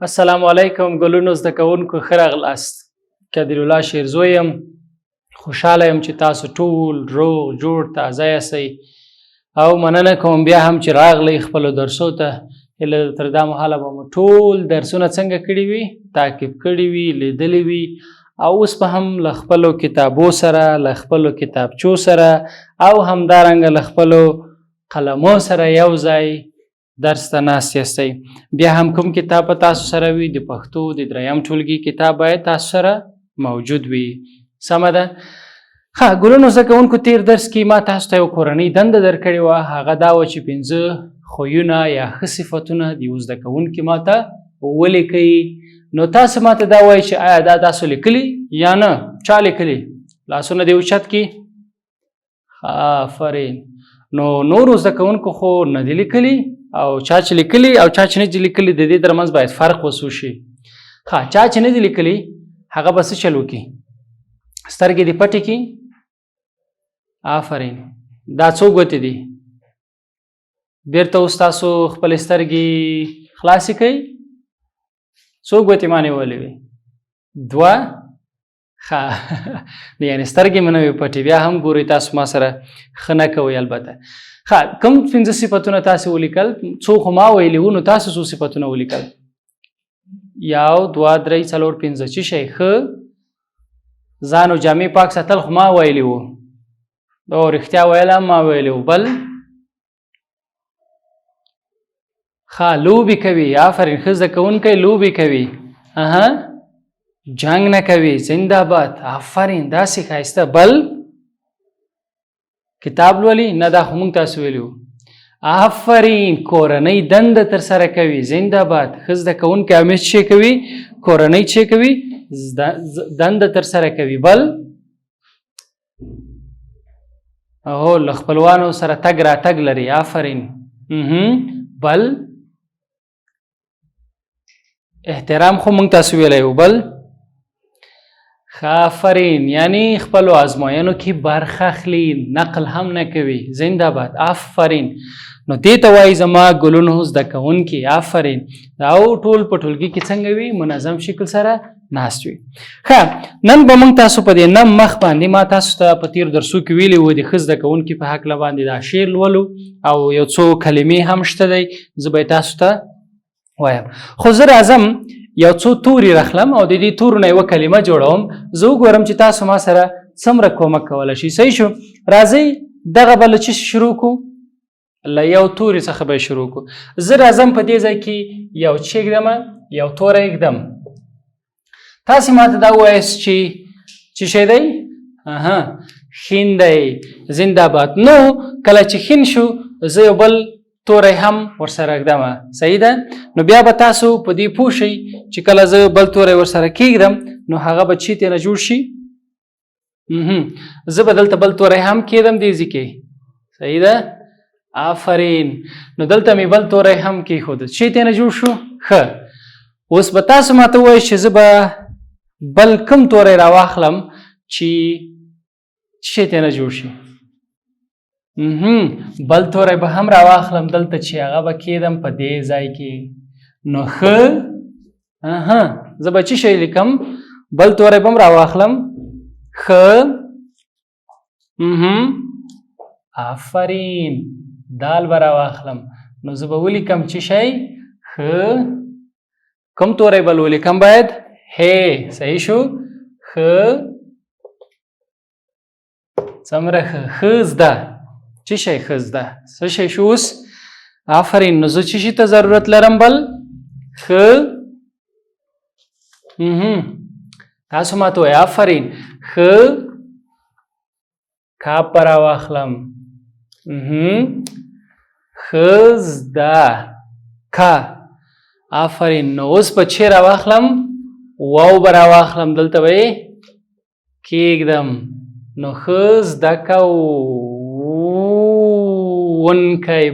السلام علیکم ګلونو زده کوونکو ښه راغلاست. قدیر الله شیرزو یم. خوشحاله یم چې تاسو ټول روغ جوړ تازه یاستئ او مننه کوم بیا هم چې راغلی خپلو درسو ته. هیله تر دا مهاله به مو ټول درسونه څنګه کړي وي، تعقیب کړي وي، لیدلی وي او اوس به هم له خپلو کتابو سره، له خپلو کتابچو سره او همدارنګه له خپلو قلمو سره یو ځای درس ته ناست یاستئ. بیا هم کوم کتاب په تاسو سره وي، د پښتو د 3م ټولګي کتاب باید تاسو سره موجود وي. سمه ده؟ ښه ګلونو زده کوونکو، تیر درس کې ما تاسو ته یو کورنۍ دنده درکړې وه. هغه دا وه چې 5 خویونه یا ښه صفتونه د یو زده کوونکي ما ته ولیکئ. نو تاسو ما ته دا وایئ چې آیا دا تاسو لیکلي یا نه؟ چا لیکلي؟ لاسونه دې اوچت کړي. آفرین. نو نورو زده کوونکو خو نه دي لیکلي، او چا چې لیکلي او چا چې نه دي لیکلي د دې ترمنځ باید فرق وسو شي. ښه چا چې نه دي لیکلي هغه به څه چل وکړي؟ سترګې دې پټې کړي. آفرین. دا څو ګوتې دي؟ بیرته اوس تاسو خپلې سترګې خلاصې کوئ. څو ګوتې ما نیولې وي؟ 2. ښه یعنې سترګې مې نه وي پټې، بیا هم ګورئ تاسو ما سره ښه نه کوئ. البته ښه کوم 5 صفتونه تاسو ولیکل؟ څو خو ما ویلي وو، نو تاسو څو صفتونه ولیکل؟ 1 2 3 4 5. څه شی؟ ښه ځان او جامې پاک ساتل خو ما ویلي وو، او رښتیا ویل هم ما ویلي وو. بل ښه لوبې کوي. آفرین. ښه زده کوونکی لوبې کوي. جنګ نه کوي. زنده باد. آفرین. داسې ښایسته. بل کتاب لولي؟ نه دا خو مونږ تاسو ویلي وو. آفرین. کورنۍ دنده ترسره کوي. زنده باد. ښه زده کوونکی همیشه څه کوي؟ کورنۍ څه کوي؟ دنده ترسره کوي. بل او له خپلوانو سره تګ راتګ لري. آفرین. بل احترام خو مونږ تاسو ویلی وو. بل آفرین. یعنی خپلو ازموینو کې برخه اخلي، نقل هم نه کوي. زنده باد. آفرین. نو دې ته وایي زما ګلونو زده کوونکي. آفرین. او ټول په ټولګي کې څنګه وي؟ منظم شکل سره ناست وي. ښه نن به موږ تاسو په دې نم مخ باندې ما تاسو ته په تیر درسو کې ویلي وو د ښه زده کوونکي په هکله باندې دا شعر لولو او یو څو کلمې هم شته دی، زه به یې تاسو ته وایم. خو زه راځم یو څو توري رخلم او د دې تورو نه یوه کلمه جوړوم. زه وګورم چې تاسو ما سره څومره کومک کولی شي. صحیح شو؟ راځئ دغه به له څه شروع کړو؟ له یو توري څخه به شروع کړو. زه راځم په دې ځای کې یو چې ږدمه، یو توری ږدم. تاسې ما ته دا ووایاست چې څه شی دی؟ ښین دی. زنده باد. نو کله چې ښین شو زه یو بل توری هم ورسره ږدمه. صحیح ده؟ نو بیا به تاسو په دې پوه شئ چې کله زه بل توری ورسره کېږدم نو هغه به چې تېنه جوړ شي. زه به دلته بل توری هم کېدم دې ځای کې. صحیح ده؟ آفرین. نو دلته مې بل توری هم کېښود، چې تېنه جوړ شو. ښه اوس به تاسو ما ته ووایئ چې زه به بل کوم توری راواخلم چې څه تېنه جوړ شي. بل توری به هم راواخلم دلته چې هغه به کېدم په دې ځای کې. نو ښه زه به څه شی لیکم؟ بل توری به هم راواخلم. ښه آفرین. دال به راواخلم. نو زه به ولیکم څه شی؟ ښه. کوم توری به ولیکم باید؟ هی. صحیح شو؟ ښه څومره ښه. ښه زده. څه شی ښه زده؟ څه شی شو اوس؟ آفرین. نو زه څه شي ته ضرورت لرم بل؟ ښه تاسو ما ته وایئ. آفرین. ښه کاپ به راواخلم. ښه زده. کا. آفرین. نو اوس به چې راواخلم؟ واو به راواخلم، دلته به یې کېږدم. نو ښه زده کوونکی.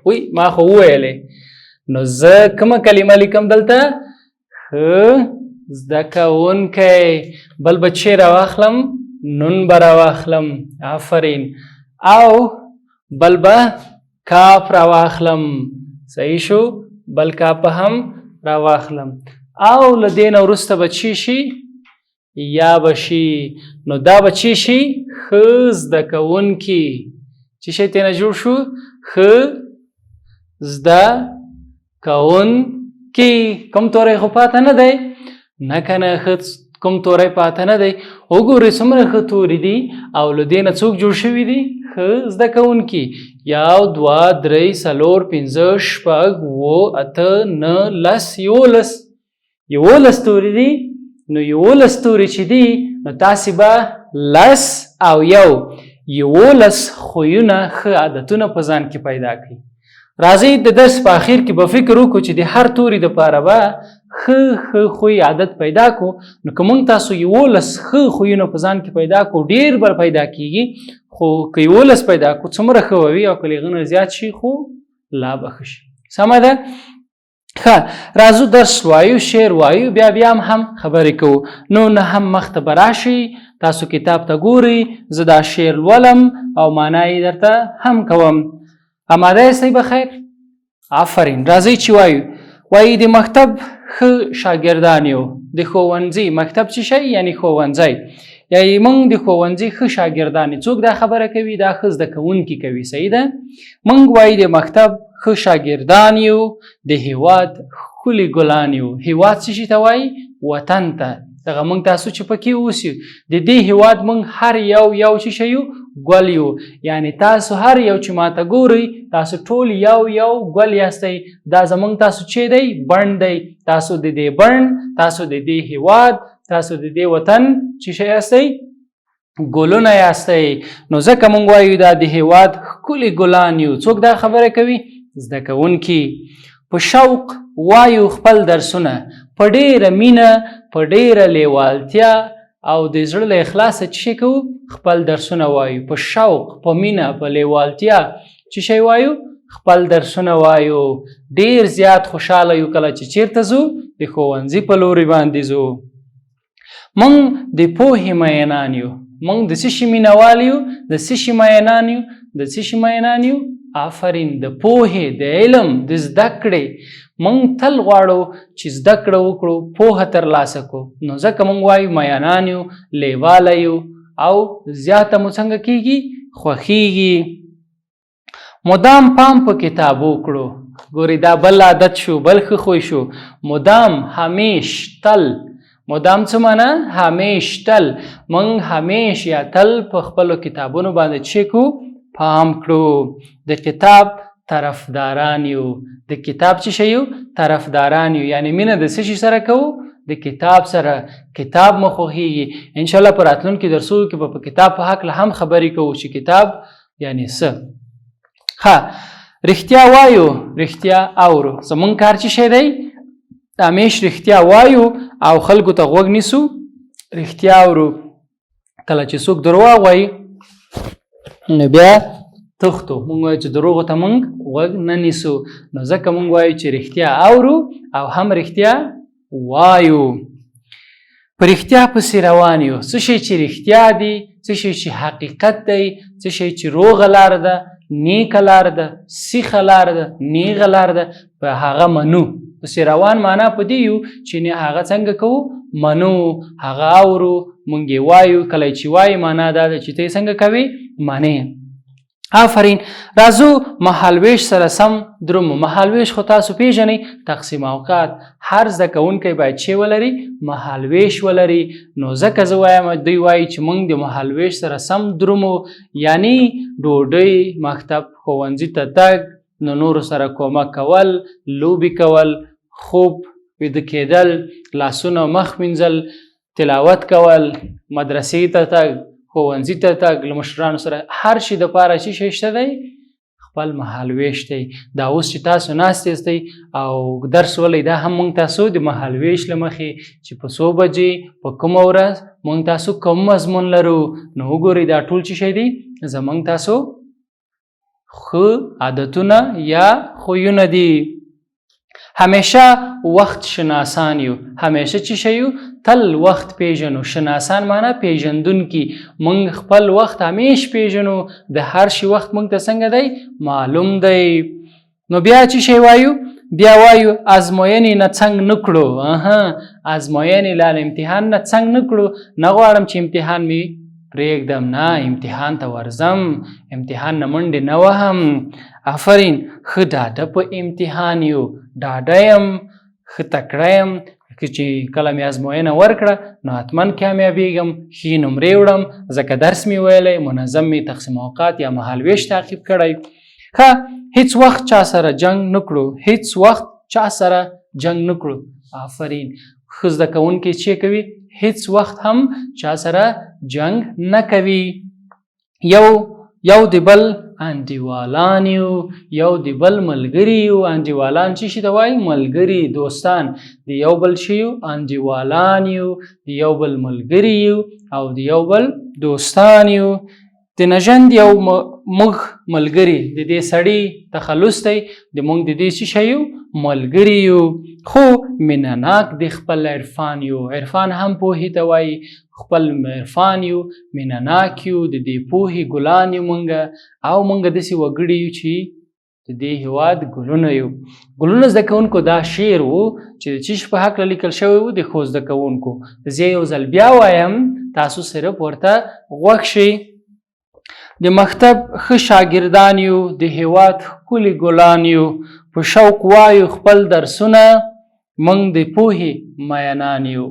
وی ما خو وویلې. نو زه کومه کلمه لیکم دلته؟ ښه زده کوونکی. بل به چې راواخلم؟ نون به راواخلم. آفرین. او بل به کاف راواخلم. صحیح شو؟ بل کاف هم راواخلم او له دې نه وروسته به چی شي یا به شي نو دا به چی شي ښه زده کوونکي چې شی ترېنه جوړ شو ښه زده کوونکي کوم توری خو پاته نه دی نه که نه ښه کوم توری پاته نه دی وګورئ څومره ښه توري دي او له دې نه څوک جوړ شوي دي ښه زده کوونکي 1 2 3 4 5 6 7 8 9 10 11 توري دي نو 11 توري چې دي نو تاسې به 10 او 11 خویونه ښه عادتونه په ځان کې پیدا کړئ راځئ د درس په اخر کې به فکر وکړو چې د هر توري دپاره به ښه خوی عادت پیدا کړو نو که موږ تاسو 11 ښه خویونه په ځان کې پیدا کړو ډېر به پیدا کیږي خو که 11 پیدا کړو څومره ښه به وي او که هغه نه زیات شي خو لا به ښه شي سمه ده ښه راځو درس وایو شعر وایو بیا هم خبرې کوو نو نه هم مخته به راشئ تاسو کتاب ته ګورئ زه دا شعر لولم او معنا یې درته هم کوم آماده یاستئ بخیر آفرین راځئ چې وایي د مکتب ښه شاګردان یو د ښوونځي مکتب څه شی یعنی ښوونځی یعنی موږ د ښوونځي ښه شاګردان څوک دا خبره کوي دا ښه زده کوونکي کوي صحیح ده موږ وایي د مکتب ښه شاګردان یو د هیواد ښکلي ګلان یو هیواد څه شي ته وایي وطن ته دغه موږ تاسو چې پکې اوسئ د دې هیواد موږ هر یو چې شی یو ګل یو یعنی تاسو هر یو چې ماته ګورئ تاسو ټول یو ګل یاستئ دا زموږ تاسو چې دی بڼ دی تاسو د دې بڼ تاسو د دې هیواد تاسو د دې وطن چې شی یاستئ ګلونه یاستئ نو ځکه موږ وایو دا د هیواد ښکلي ګلان یو څوک دا خبره کوي زده کوونکي په شوق وایو خپل درسونه په ډېره مینه په ډېره لیوالتیا او د زړه له اخلاصه چې شی کوو خپل درسونه وایو په شوق په مینه په لیوالتیا چې شی وایو خپل درسونه وایو ډېر زیات خوشحاله یو کله چې چیرته ځو د ښوونځي په لوري باندې ځو موږ د پوهې مینان یو موږ د څه شي مینوال یو د څه شي مینان یو د څه شي مینان یو آفرین د پوهې د علم د زده کړې موږ تل غواړو چې زده کړه وکړو پوهه ترلاسه کړو نو ځکه موږ وایو میانان یو لیواله یو او زیاته مو څنګه کیږي خوښیږي مدام پام په کتاب وکړو ګورې دا بل عادت شو بل ښه خوی شو مدام همیش تل مدام څه معنا همیش تل موږ همیش یا تل په خپلو کتابونو باندې چې کو پام کړو د کتاب طرفداران یو د کتاب چې شی یو طرفداران یو یعنی مینه د څه شي سره کوو د کتاب سره کتاب مو خوښیږي انشاءالله په راتلونکي درسونو کې به په کتاب په هکله هم خبرې کوو چې کتاب یعنی څه ښه رښتیا وایو رښتیا اورو زموږ کار چې شی دی همیش رښتیا وایو او خلکو ته غوږ نیسو رښتیا اورو کله چې څوک درواغ وایي نو بیا تختو مونږ وایو چې دروغو ته مونږ غوږ نه نیسو نو ځکه مونږ وایو چې رښتیا اورو او هم رښتیا وایو په رښتیا پسې روان یو څه شی چې رښتیا دی څه شی چې حقیقت دی څه شی چې روغه لاره ده نیکه لاره ده سیخه لاره ده نیغه لاره ده په هغه منو پسې روان معنا په دې یو چې هغه څنګه کوو منو هغه اورو مونږ یې وایو کله چې وایي معنا دا ده چې ته یې څنګه کوې منې آفرین راځو مهالویش سره سم درومو مهالویش خو تاسو پیژنئ تقسیم اوقات هر زده کوونکی باید چې ولري مهالویش ولري نو ځکه زه وایم دوی وایي چې موږ د مهالویش سره سم درومو یعنی ډوډۍ مکتب ښوونځي ته تګ نو نورو سره کومک کول لوبې کول خوب ویده کېدل لاسونه مخ مینځل تلاوت کول مدرسې ته تګ ښوونځي ته تګ له مشرانو سره هر شي دپاره چې شی شته دی خپل مهالویش دی دا اوس چې تاسو ناست یاستئ او درس ولئ دا هم موږ تاسو د مهالویش له مخې چې په څو بجې په کومه ورځ موږ تاسو کوم مضمون لرو نو وګورئ دا ټول چې شی دی زموږ تاسو ښه عادتونه یا خویونه دي همیشه وخت شناسان یو همیشه چې شی یو تل وخت پیژنو شناسان معنا پیژندونکي موږ خپل وخت همیش پیژنو د هر شي وخت موږ ته څنګه دی معلوم دی نو بیا چې شی وایو بیا وایو ازموینې نه څنګ نه کړو ازموینې لا امتحان نه څنګ نه کړو نه غواړم چې امتحان مې پرېږدم نه امتحان ته ورځم امتحان نه منډې نه وهم آفرین ښه ډاډه په امتحان یو ډاډه یم ښه تکړه یم چې کله مې ازموینه ورکړه نو حتما کامیابېږم ښې نمرې وړم ځکه درس مې ویلی منظم مې تقسیم اوقات یا مهالویش تعقیب کړی ښه هیڅ وخت چا سره جنګ نه کړو هیڅ وخت چا سره جنګ نه کړو آفرین ښه زده کوونکي چې کوي هیڅ وخت هم چا سره جنګ نه کوي یو د بل انډیوالان یو د بل ملګري یو انډیوالان چې شي ته وایي ملګري دوستان د یو بل شي یو انډیوالان یو د یو بل ملګري یو او د یو بل دوستان یو د نژند یو موږ ملګري د دې سړي تخلص دی د موږ د دې څه شی یو ملګري یو خو مینهناک د خپل عرفان یو عرفان هم پوهې ته وایي خپل عرفان یو مینهناک یو د دې پوهې ګلان یو موږ او موږ داسې وګړي یو چې د دې هېواد ګلونه یو ګلونه زده کوونکو دا شعر و چې د چیش په هکله لیکل شوی و د ښو زده کوونکو زه یو ځل بیا وایم تاسو صرف ورته غوږ شئ د مکتب ښه شاګردان یو د هېواد ښکلي ګلان یو په شوق وایو خپل درسونه موږ د پوهې مینان یو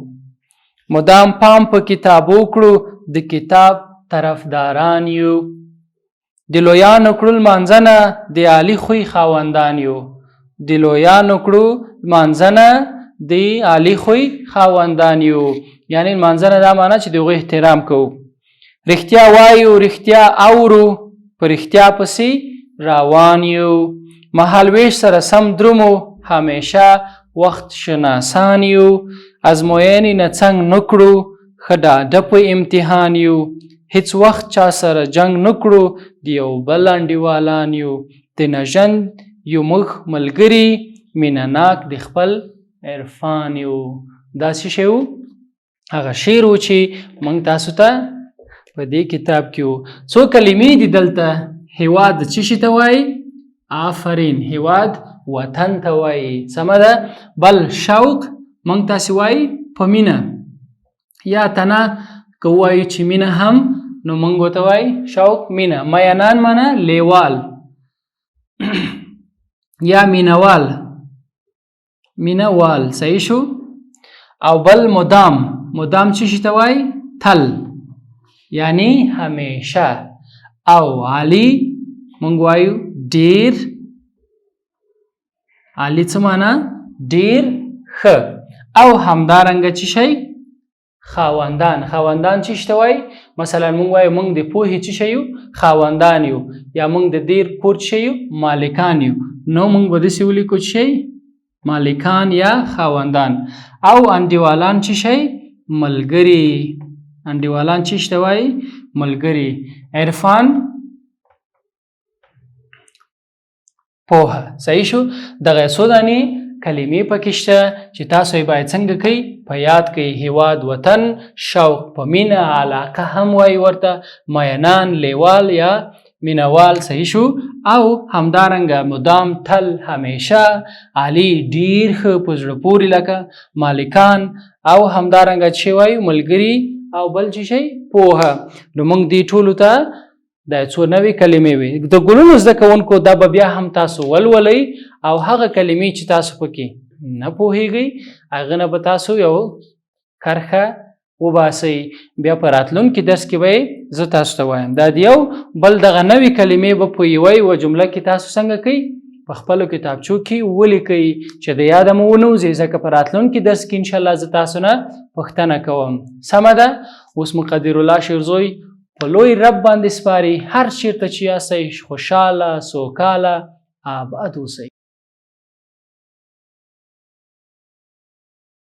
مدام پام په کتاب وکړو د کتاب طرفداران یو د لویانو کړو لمانځنه د عالي خوی خاوندان یو د لویانو کړو لمانځنه د عالي خوی خاوندان یو یعنی لمانځنه دا معنی چې د هغوی احترام کوو رښتیا وایو رښتیا اورو په رښتیا پسې روان یو مهالویش سره سم درومو همیشه وخت شناسان یو ازموینې نه څنګ نه کړو ښه ډاډه په امتحان یو هیڅ وخت چا سره جنګ نه کړو د یو بل انډیوالان یو د نژند یو موږ ملګري مینهناک د خپل عرفان یو دا څه شی و هغه شعر و چې موږ تاسو ته په دې کتاب کې و څو کلمې دي دلته هېواد څه شي ته وایي آفرین هېواد وطن ته وایي سمه ده بل شوق موږ تاسې وایي په مینه یا تنه که ووایو چې مینه هم نو موږ ورته وایي شوق مینه مینان معنی لیوال یا مینوال صحیح شو او بل مدام چې شي ته وایي تل یعنی همیشه او عالی موږ وایو ډیر عالی څه معنی ډیر ښه او همدارنګه چې شی خاوندان چې شته وایي مثلا موږ وایو موږ د پوهې چې شی یو خاوندان یو یا موږ د دیر کور چې یو مالکان یو نو موږ به داسې ولیکو چې شی مالکان یا خاوندان او انډیوالان چې شی ملګري انډیوالان چې شته وایي ملګري عرفان پوهه صحیح شو دغه څو دانې کلمې پکې شته چې تاسو یې باید څنګه کوئ په یاد کوئ هېواد وطن شوق په مینه علاقه هم وایي ورته مینان لیوال یا مینوال صحیح شو او همدارنګه مدام تل همیشه عالی ډیر ښه په زړه پورې لکه مالکان او همدارنګه چې وایو ملګري او بل چې شی پوهه نو موږ دې ټولو ته دا څو نوې کلمې وي د ګلونو زده کوونکو دا به بیا هم تاسو ولولئ او هغه کلمې چې تاسو پکې نه پوهیږئ هغه نه به تاسو یو کرښه وباسئ بیا په راتلونکي درس کې به زه تاسو ته وایم دا د یو بل دغه نوې کلمې به په یوه جمله کې تاسو څنګه کوئ په خپلو کتابچو کې ولیکئ چې د یاده مو ونوځي ځکه په راتلونکي درس کې انشاءالله زه تاسو نه پوښتنه کوم سمه ده اوس مو قدیر الله شیرزوی په لوی رب باندې سپاري هر چیرته چې یاستئ خوشحاله سوکاله آباد اوسئ